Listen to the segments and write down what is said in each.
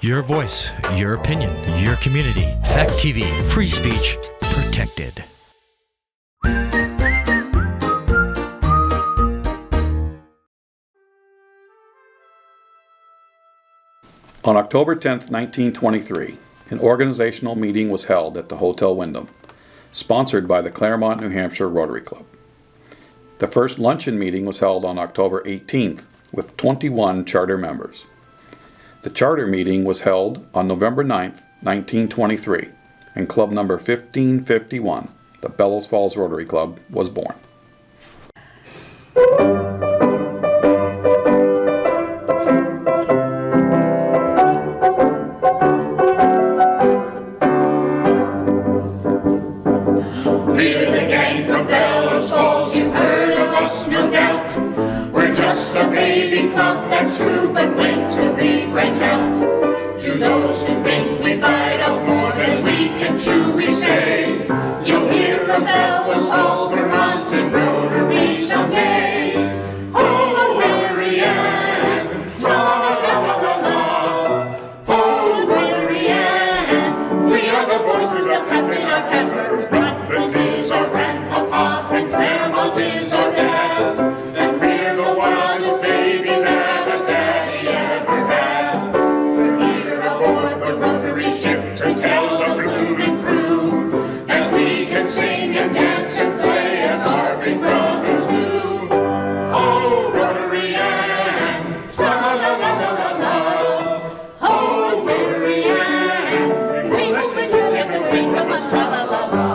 Your voice, your opinion, your community. Fact TV, free speech, protected. On October 10th, 1923, an organizational meeting was held at the Hotel Wyndham, sponsored by the Claremont, New Hampshire Rotary Club. The first luncheon meeting was held on October 18th with 21 charter members. The charter meeting was held on November 9th, 1923, and club number 1551, the Bellows Falls Rotary Club, was born. We're the gang from Bellows Falls, you've heard of us, no doubt. We're just a baby club, that's true, but wait till we branch out. To those who think we bite off more than we can chew, we say, you'll hear from Bellows Falls, Vermont, and Rotary someday. Oh, Rotary and tra-la-la-la-la. Oh, Rotary and we are the boys with the pep in our pepper. Rockland is our grandpapa, and Claremont is our dad. And we're the wildest baby that a daddy ever had. We're here aboard the Rotary ship to tell the blooming crew that we can sing and dance and play as our big brothers do. Oh, Rotary and tra-la-la-la-la-la. Oh, Rotary and we will bring everything from us, tra-la-la-la.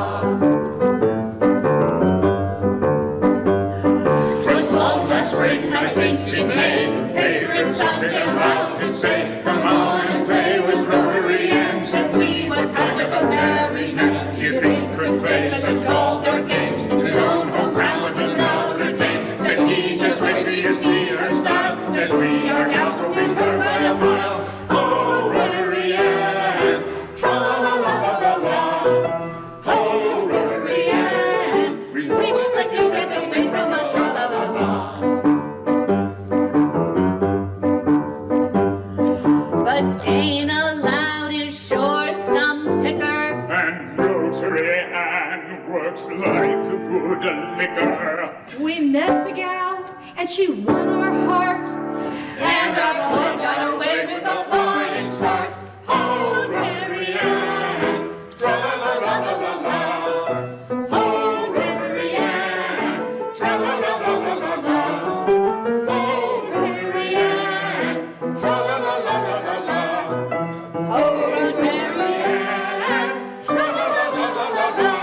First long last spring, I think in May, favorite sounded loud and say, come on and play with Rotary ends. And we were kind of a merry men. You think could play such called our games in his own hometown with another dame. Said he, just wait till you see her style. Said we are gals will win her by a mile. Oh, Rotary and tra-la-la-la-la-la. Oh, Rotary and we will let you get away from us, tra-la-la-la. But Dana Loud is sure some picker. And Rotary Ann works like a good liquor. We met the gal, and she won our heart. And our club got away with a flying start. Oh, Rotary Ann, tra-la-la-la-la-la. Oh, Rotary Ann, tra-la-la-la-la-la. Oh, Rotary Ann, tra-la-la-la-la-la. Oh, Rotary. Ann, tra-la-la-la-la-la.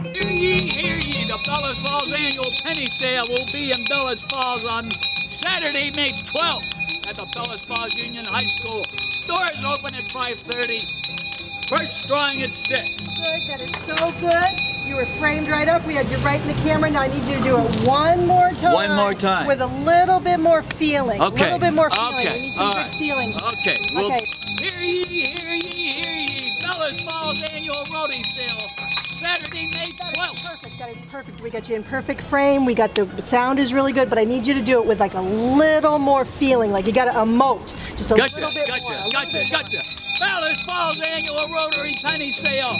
Hear ye, the Bellows Falls annual penny sale will be in Bellows Falls on Saturday, May 12th at the Bellows Falls Union High School. Doors open at 5:30. First drawing at 6. Good, that is so good. You were framed right up. We had you right in the camera. Now I need you to do it one more time. One more time. With a little bit more feeling. Okay. A little bit more feeling. Okay. We need some All good right. feeling. Okay. Well, Okay. hear ye, hear ye, hear ye. Bellows Falls annual Rotary sale, Saturday, May That is 12th. perfect. That is perfect. We got you in perfect frame. We got the sound is really good, but I need you to do it with like a little more feeling. Like you got to emote. Just a Gotcha, little bit more. a little gotcha, bit more. gotcha. Bellows Falls annual Rotary penny sale.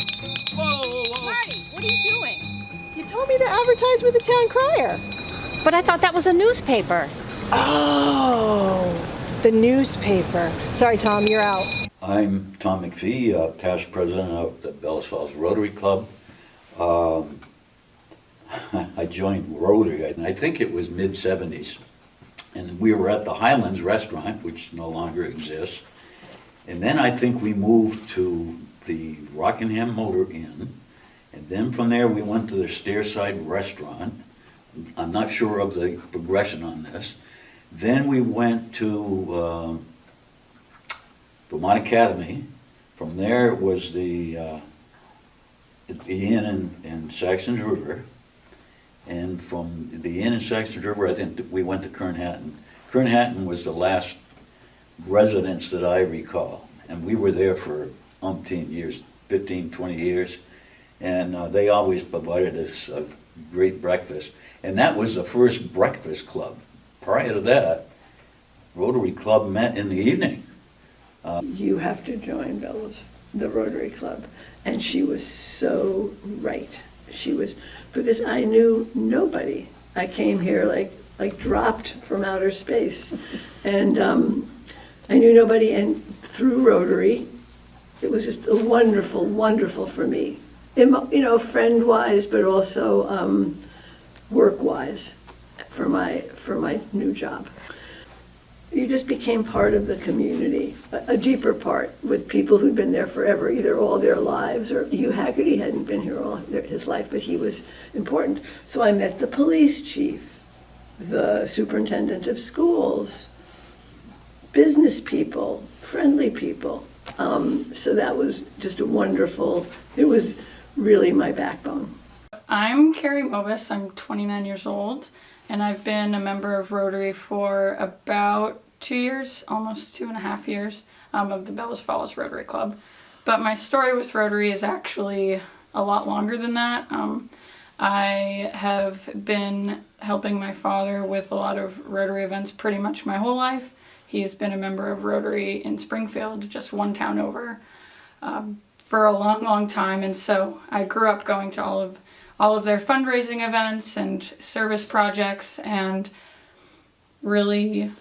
Whoa. Marty, what are you doing? You told me to advertise with the town crier. But I thought that was a newspaper. Oh, the newspaper. Sorry, Tom, you're out. I'm Tom McPhee, past president of the Bellows Falls Rotary Club. I joined Rotary, I think it was mid-70s, and we were at the Highlands Restaurant, which no longer exists. And then I think we moved to the Rockingham Motor Inn, and then from there we went to the Stairside Restaurant. I'm not sure of the progression on this. Then we went to Vermont Academy. From there it was the inn in Saxon's River. And from the inn in Saxon's River, I think that we went to Kernhattan. Kernhattan was the last residence that I recall. And we were there for umpteen years, 15, 20 years. And they always provided us a great breakfast. And that was the first breakfast club. Prior to that, Rotary Club met in the evening. You have to join Bellows, the Rotary Club. And she was so right. She was, because I knew nobody. I came here like dropped from outer space. And I knew nobody, and through Rotary, it was just a wonderful, wonderful for me. You know, friend-wise, but also work-wise for my new job. You just became part of the community, a deeper part, with people who'd been there forever, either all their lives, or Hugh Haggerty hadn't been here all his life, but he was important. So I met the police chief, the superintendent of schools, business people, friendly people. So that was just a wonderful, it was really my backbone. I'm Carrie Mobus, I'm 29 years old, and I've been a member of Rotary for about 2 years, almost 2.5 years, of the Bellows Falls Rotary Club. But my story with Rotary is actually a lot longer than that. I have been helping my father with a lot of Rotary events pretty much my whole life. He's been a member of Rotary in Springfield, just one town over, for a long, long time. And so I grew up going to all of their fundraising events and service projects, and really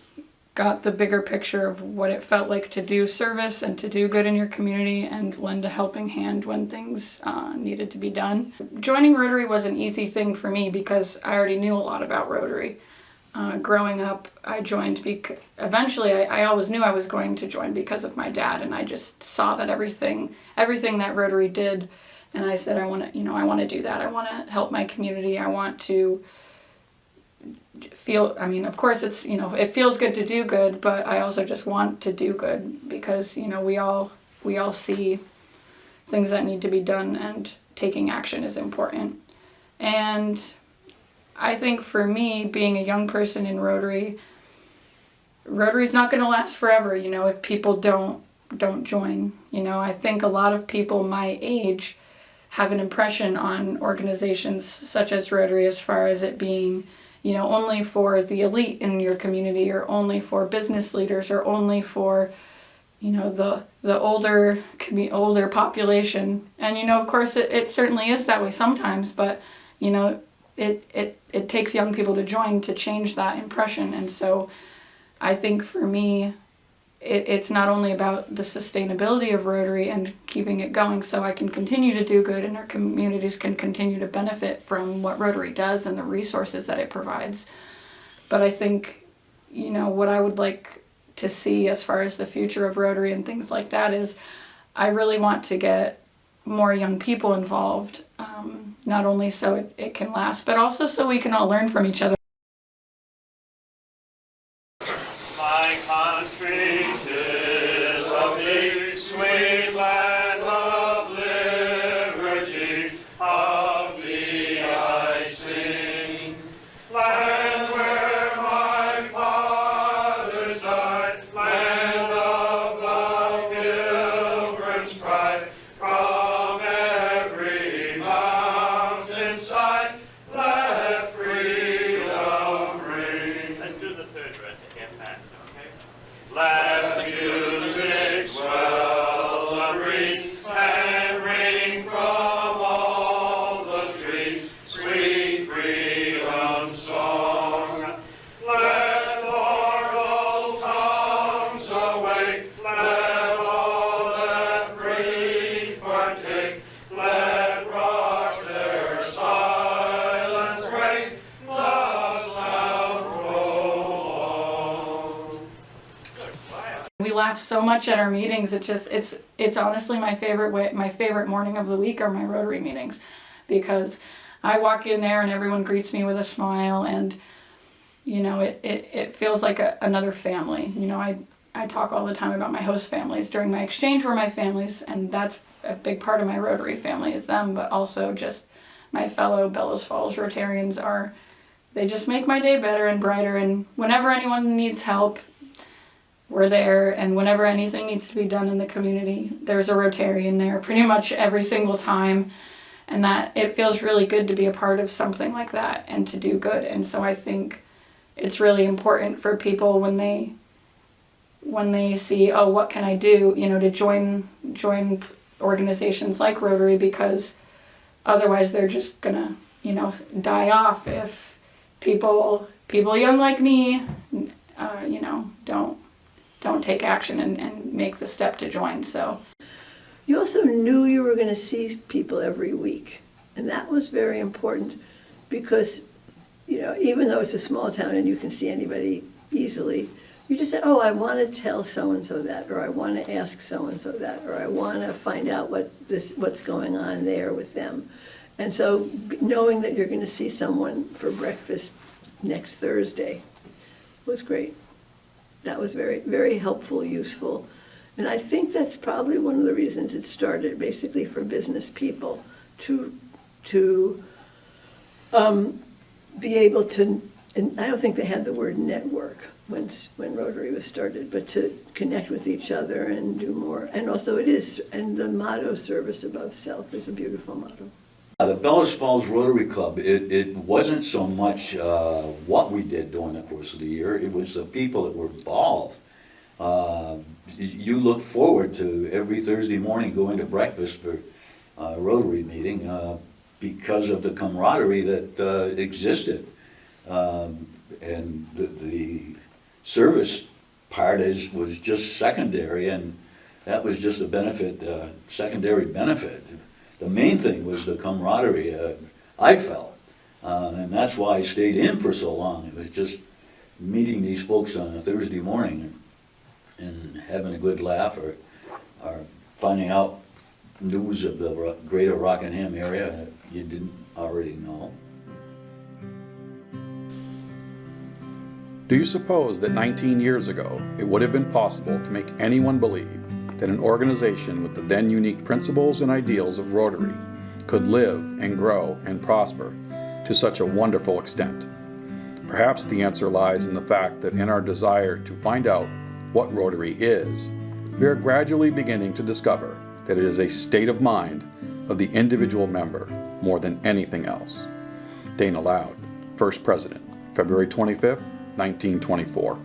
got the bigger picture of what it felt like to do service and to do good in your community and lend a helping hand when things needed to be done. Joining Rotary was an easy thing for me because I already knew a lot about Rotary. Growing up, I joined eventually I always knew I was going to join because of my dad, and I just saw that everything that Rotary did, and I said I want to do that. I want to help my community. I want to feel, I mean, of course it's, it feels good to do good, but I also just want to do good because, we all see things that need to be done, and taking action is important. And I think for me, being a young person in Rotary's not going to last forever, if people don't join. I think a lot of people my age have an impression on organizations such as Rotary as far as it being, only for the elite in your community, or only for business leaders, or only for, the older population. And, of course, it certainly is that way sometimes, but, it takes young people to join to change that impression. And so I think for me, it's not only about the sustainability of Rotary and keeping it going so I can continue to do good and our communities can continue to benefit from what Rotary does and the resources that it provides. But I think, what I would like to see as far as the future of Rotary and things like that is I really want to get more young people involved, not only so it can last, but also so we can all learn from each other. My country is a big, sweet land of liberty, of thee I sing. Land where my fathers died, land of the pilgrim's pride, from every mountainside, let freedom ring. Let's do the third verse, I can't pass it, okay? Let music swell the breeze and ring from all the trees, sweet freedom song. Let mortal tongues awake, let all that breathe partake, let rocks their silence break, the sound prolong. We laugh so much at our meetings. It's honestly my favorite morning of the week are my Rotary meetings, because I walk in there and everyone greets me with a smile, and it feels like another family. I talk all the time about my host families during my exchange were my families, and that's a big part of my Rotary family is them, but also just my fellow Bellows Falls Rotarians they just make my day better and brighter, and whenever anyone needs help, we're there, and whenever anything needs to be done in the community, there's a Rotarian there pretty much every single time, and that it feels really good to be a part of something like that and to do good. And so I think it's really important for people when they when they see, oh, what can I do, to join organizations like Rotary, because otherwise they're just gonna, die off if people young like me, don't take action and make the step to join. So you also knew you were going to see people every week, and that was very important because, even though it's a small town and you can see anybody easily, you just said, oh, I want to tell so-and-so that, or I want to ask so-and-so that, or I want to find out what's going on there with them. And so knowing that you're going to see someone for breakfast next Thursday was great. That was very, very helpful, useful. And I think that's probably one of the reasons it started, basically for business people to be able to, and I don't think they had the word network when Rotary was started, but to connect with each other and do more. And also and the motto, service above self, is a beautiful motto. The Bellows Falls Rotary Club, it wasn't so much what we did during the course of the year, it was the people that were involved. You look forward to every Thursday morning going to breakfast for a Rotary meeting because of the camaraderie that existed. And the service part was just secondary, and that was just a benefit, secondary benefit. The main thing was the camaraderie, I felt, and that's why I stayed in for so long. It was just meeting these folks on a Thursday morning and having a good laugh, or finding out news of the greater Rockingham area that you didn't already know. Do you suppose that 19 years ago it would have been possible to make anyone believe that an organization with the then unique principles and ideals of Rotary could live and grow and prosper to such a wonderful extent? Perhaps the answer lies in the fact that in our desire to find out what Rotary is, we are gradually beginning to discover that it is a state of mind of the individual member more than anything else. Dana Loud, First President, February 25th, 1924.